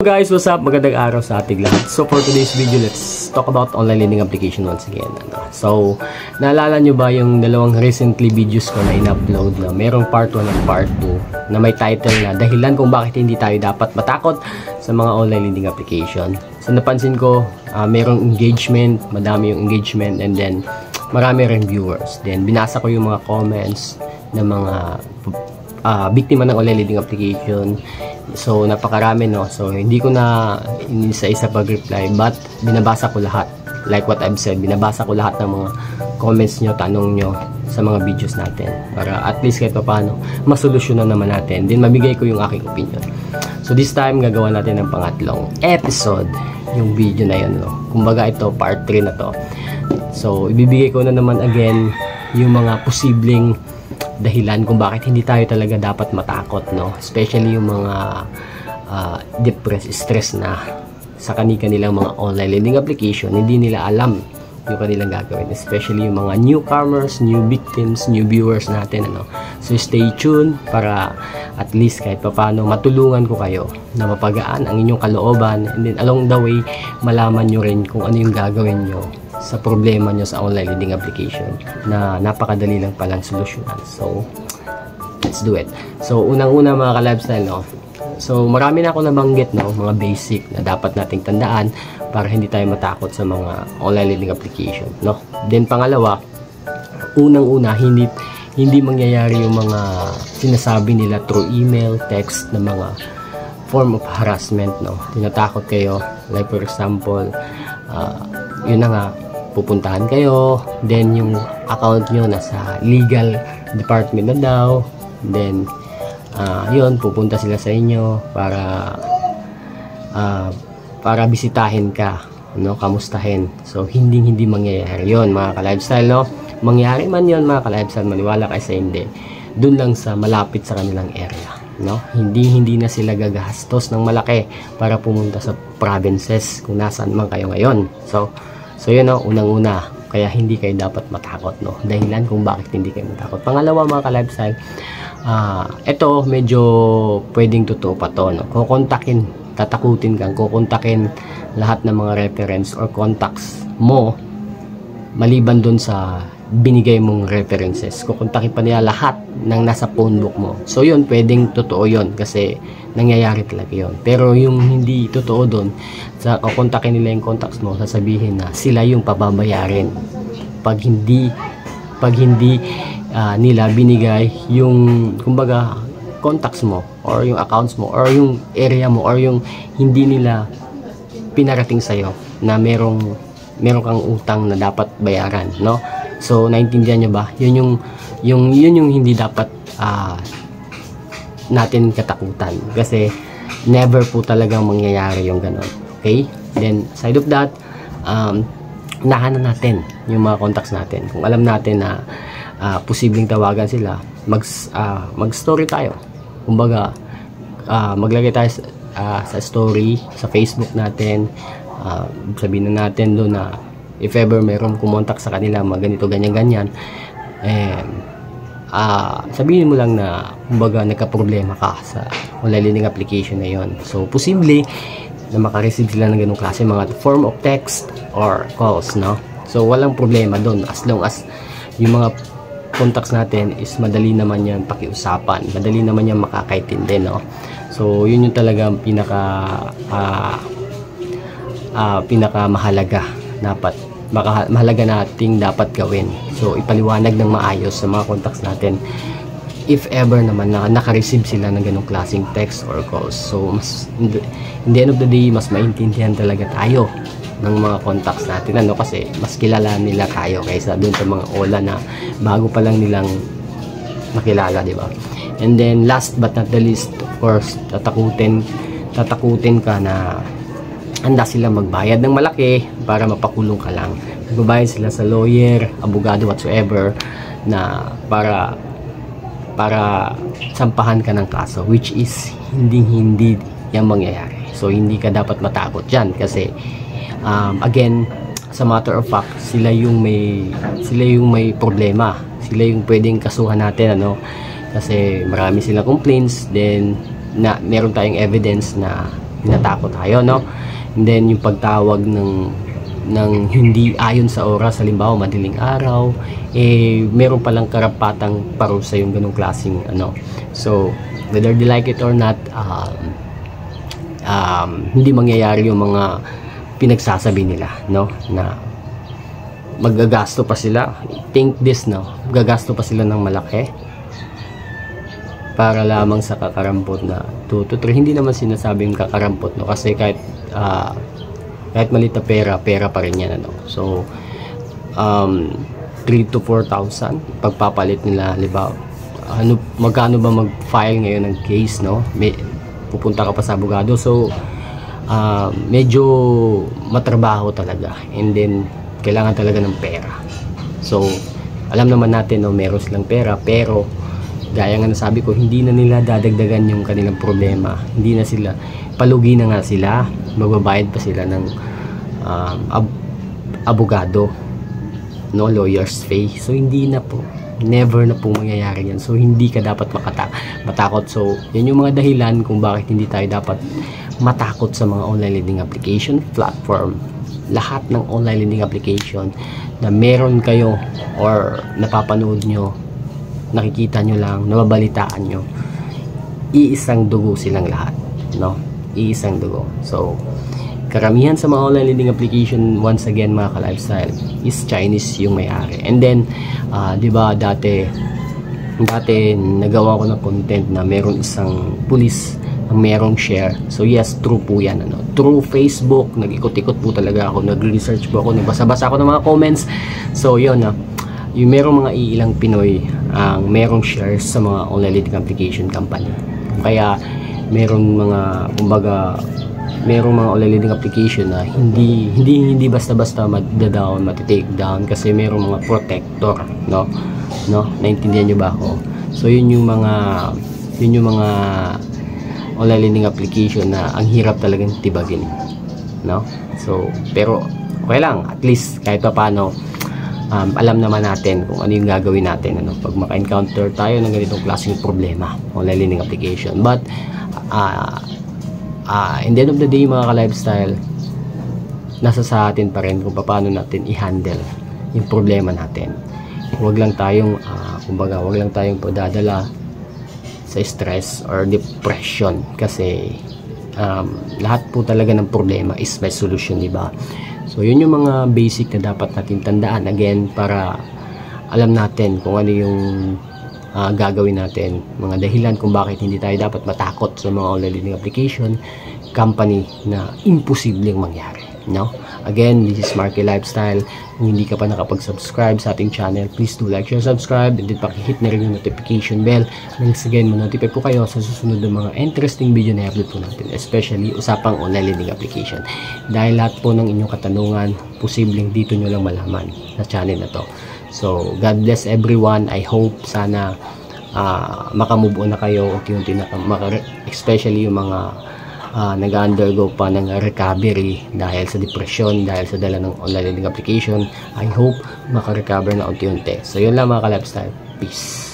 guys, what's up? Magandang araw sa ating lahat. So for today's video, let's talk about online lending application once again. So, naalala nyo ba yung dalawang recently videos ko na in-upload na merong part 1 at part 2 na may title na dahilan kung bakit hindi tayo dapat matakot sa mga online lending application. So napansin ko, merong engagement, madami yung engagement, and then marami rin viewers. Then binasa ko yung mga comments ng mga biktima ng online lending application. So napakarami, no. So hindi ko na isa-isa pag-reply, but binabasa ko lahat. Like what I've said, binabasa ko lahat ng mga comments nyo, tanong nyo sa mga videos natin, para at least kahit paano masolusyonan naman natin, din mabigay ko yung aking opinion. So this time gagawa natin ng pangatlong episode yung video na yun, no. Kumbaga ito part 3 na to. So ibibigay ko na naman again yung mga posibleng dahilan kung bakit hindi tayo talaga dapat matakot, no. Especially yung mga depressed, stress na sa kanilang mga online lending application, hindi nila alam yung kanilang gagawin, especially yung mga newcomers, new victims, new viewers natin, ano. So stay tuned para at least kahit paano matulungan ko kayo na mapagaan ang inyong kalooban, and then along the way malaman nyo rin kung ano yung gagawin nyo sa problema nyo sa online lending application na napakadali lang palang solusyonan. So let's do it. So unang-una mga ka-lifestyle, no. So marami na ako nabanggit, no, mga basic na dapat nating tandaan para hindi tayo matakot sa mga online lending application, no. Then pangalawa, unang-una, hindi mangyayari yung mga sinasabi nila through email, text na mga form of harassment, no. Tinatakot kayo, like for example, yun na nga, pupuntahan kayo, then yung account nyo nasa legal department na daw, then yun, pupunta sila sa inyo para bisitahin ka, no, kamustahin. So hindi mangyayari yun mga ka-lifestyle, no. Mangyari man yun mga ka-lifestyle, maniwala kayo sa hindi, dun lang sa malapit sa kanilang area, no. Hindi na sila gagastos ng malaki para pumunta sa provinces kung nasaan man kayo ngayon. So yun, no, unang-una, kaya hindi kayo dapat matakot, no. Dahilan kung bakit hindi kayo matakot. Pangalawa mga ka-lifestyle, ito medyo pwedeng totoo pa to, no. Tatakutin kang kukontakin lahat ng mga reference or contacts mo maliban dun sa binigay mong references. Kukontakin pa nila lahat ng nasa phone book mo. So yun, pwedeng totoo yun kasi nangyayari talaga yun. Pero yung hindi totoo dun, sa kukontakin nila yung contacts mo, sasabihin na sila yung pababayarin pag hindi nila binigay yung kumbaga contacts mo or yung accounts mo or yung area mo or yung hindi nila pinarating sa'yo na merong kang utang na dapat bayaran, no. So naintindihan nyo ba? Yun yung hindi dapat natin katakutan, kasi never po talagang mangyayari yung ganon. Okay? Then aside of that, nahanan natin yung mga contacts natin. Kung alam natin na posibleng tawagan sila, mag-story tayo. Kumbaga, maglagay tayo sa story sa Facebook natin. Sabihin na natin doon na if ever mayroong kumontak sa kanila, ganito, ganyan, sabihin mo lang na kumbaga nagka-problema ka sa online lending application na yon. So posible na makareceive sila ng ganung klase mga form of text or calls, no. So walang problema doon as long as yung mga contacts natin is madali naman yan pakiusapan, madali naman yan makakaintindi, no. So yun yung talagang pinaka mahalaga mahalaga nating dapat gawin. So ipaliwanag ng maayos sa mga contacts natin if ever naman na naka-receive sila ng ganong klaseng text or calls. So mas in the end of the day, mas maintindihan talaga tayo ng mga contacts natin, ano, kasi mas kilala nila tayo kaysa dun sa mga ola na bago pa lang nilang makilala, di ba? And then last but not the least, of course, tatakutin ka na handa sila magbayad ng malaki para mapakulong ka lang. Magbabayad sila sa lawyer, abogado, whatsoever, na para sampahan ka ng kaso, which is hindi yan mangyayari. So hindi ka dapat matakot dyan kasi again, as a matter of fact, sila yung may problema, sila yung pwedeng kasuhan natin, ano, kasi marami silang complaints, then na meron tayong evidence na natakot tayo, no? And then yung pagtawag ng hindi ayon sa oras, halimbawa madaling araw, meron palang karapatang parusa yung ganung klaseng ano. So whether they like it or not, hindi mangyayari yung mga pinagsasabi nila, no, na maggagasto pa sila. Think this, no, gagasto pa sila ng malaki para lamang sa kakarampot na 2 to 3. Hindi naman sinasabing kakarampot, no, kasi kahit maliit na pera pa rin yan, ano. So 3 to 4,000 pagpapalit nila, halimbawa magkano ba mag-file ngayon ng case, no? Pupunta ka pa sa abogado, so medyo matrabaho talaga, and then kailangan talaga ng pera. So alam naman natin, no, meron silang pera, pero gaya nga nasabi ko, hindi na nila dadagdagan yung kanilang problema. Hindi na sila, palugi na nga sila, magbabayad pa sila ng abogado, no, lawyer's fee. So hindi na po, never na po mangyayari yan. So hindi ka dapat matakot. So yan yung mga dahilan kung bakit hindi tayo dapat matakot sa mga online lending application platform. Lahat ng online lending application na meron kayo or napapanood nyo, nakikita nyo lang, nababalitaan nyo, iisang dugo silang lahat, no? Iisang dugo. So karamihan sa mga online lending application, once again mga ka-lifestyle, is Chinese yung may-ari. And then di ba dati nagawa ko ng content na meron isang pulis na merong share. So yes, true po yan, ano. Through Facebook, nag-ikot-ikot po talaga ako, nag-research po ako, nagbasa-basa ako ng mga comments. So yun, yung merong mga iilang Pinoy ang merong shares sa mga online lending application company. Kaya merong mga, kumbaga, merong mga online lending application na hindi basta-basta mati-down, mati-take down, kasi merong mga protector, no? Naintindihan niyo ba ako? So yun yung mga online lending application na ang hirap talagang tibagin, no? So pero okay lang, at least kahit pa paano, alam naman natin kung ano yung gagawin natin, ano, pag maka-encounter tayo ng ganitong klaseng problema, online lending application. But in the end of the day mga ka-lifestyle, nasa sa atin pa rin kung paano natin i-handle yung problema natin. Huwag lang tayong kumbaga, huwag lang tayong padadala sa stress or depression, kasi lahat po talaga ng problema is may solution, di ba? So yun yung mga basic na dapat natin tandaan, again, para alam natin kung ano yung gagawin natin, mga dahilan kung bakit hindi tayo dapat matakot sa mga online lending application company na imposibleng mangyari, no? Again, this is Marky Lifestyle. Kung hindi ka pa nakapag-subscribe sa ating channel, please do like, share, subscribe, and then pakihit na rin yung notification bell nang again ma-notify po kayo sa susunod ng mga interesting video na i-upload po natin, especially usapang online lending application. Dahil lahat po ng inyong katanungan, posibleng dito nyo lang malaman sa channel na to. So God bless everyone. I hope sana makamove on na kayo unti-unti na, especially yung mga nag-undergo pa ng recovery dahil sa depression, dahil sa dala ng online lending application. I hope makarecover na unti-unti. So yun lang mga ka-lifestyle. Peace.